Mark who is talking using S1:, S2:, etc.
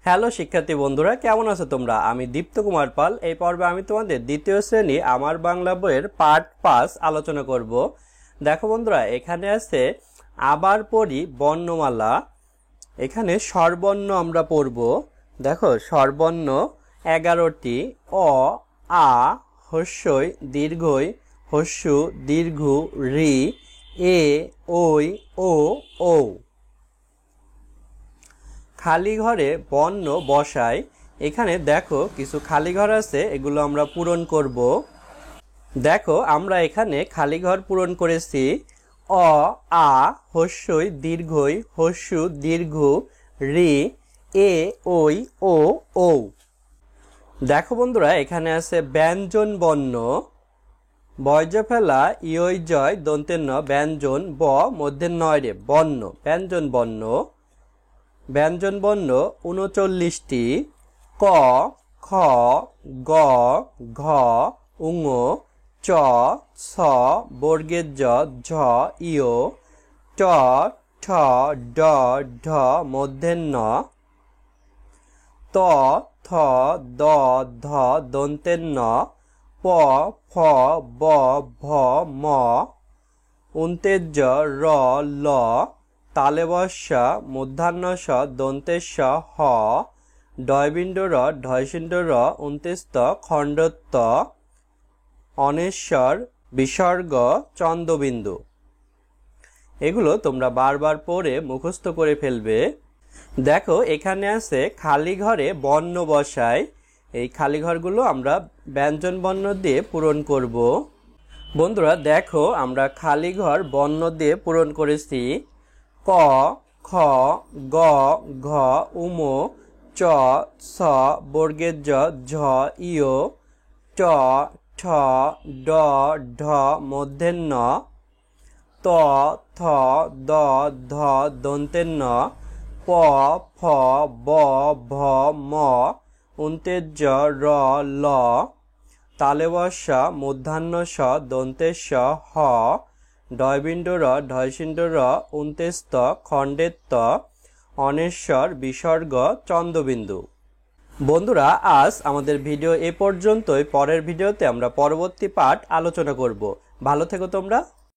S1: Hello শিক্ষার্থী বন্ধুরা, কেমন আছো তোমরা? আমি দীপ্ত কুমার পাল। এই পর্বে আমি তোমাদের দ্বিতীয় শ্রেণী আমার বাংলা বইয়ের পার্ট 5 আলোচনা করব। দেখো বন্ধুরা, এখানে আছে আবার পড়ি বর্ণমালা। এখানে স্বরবর্ণ আমরা পড়ব। দেখো স্বরবর্ণ 11টি। অ, আ, হস্যই, দীর্ঘই, হস্যু, দীর্ঘ, রি, এ, ওই, ও, ও। খালি ঘরে বর্ণ বসাই। এখানে দেখো কিছু খালি ঘর আছে, এগুলো আমরা পূরণ করব। দেখো আমরা এখানে খালি ঘর পূরণ করেছি। অ, আ, হস্যই, দীর্ঘই, হস্যু, দীর্ঘ, রি, এ, ওই, ও, ও। দেখো বন্ধুরা, এখানে আছে ব্যঞ্জন বর্ণ। বয়জ ফেলা ইয় জয় দন্তের ন, ব্যঞ্জন, ব মধ্যে নয় রে, বর্ণ, ব্যঞ্জন বর্ণ। ব্যঞ্জন বর্ণ 39টি। ক, খ, গ, ঘ, ঙ, চ, ছ, বর্গের জ, ঝ, ইয়, ট, ঠ, ড, ঢ মধ্যের ন, ত, থ, দ, ধ দন্তের ন, প, ফ, ব, ভ, ম, অন্তের জ, র, ল, তালে বর্ষা মূর্ধন্য স দন্তের স, হ, ডয়বিন্দু র, ঢয়সিন্দু র, অন্ত্যস্ত খণ্ডত্ব, অনেশ্বর বিসর্গ চন্দ্রবিন্দু। এগুলো তোমরা বারবার পড়ে মুখস্থ করে ফেলবে। দেখো এখানে আছে খালি ঘরে বর্ণ বসাই। এই খালি ঘরগুলো আমরা ব্যঞ্জন বর্ণ দিয়ে পূরণ করব। বন্ধুরা দেখো আমরা খালি ঘর বর্ণ দিয়ে পূরণ করেছি। ক, খ, গ, ঘ, উম, চ, ছ, বর্গের জ, ঝ, ইয়, ট, ঠ, ড, ঢ মধ্যের ন, ত, থ, দ, ধ দন্তের ন, প, ফ, ব, ভ, ম, অন্তের জ, র, ল, তালে বর্ষা মূর্ধন্য স দন্তের স, হ, ডয়বিন্দু র, ঢয়সিন্দু র, অন্ত্যস্ত খণ্ডের ত, অনেশ্বর বিসর্গ চন্দ্রবিন্দু। বন্ধুরা আজ আমাদের ভিডিও এ পর্যন্তই। পরের ভিডিওতে আমরা পরবর্তী পাঠ আলোচনা করব। ভালো থেকো তোমরা।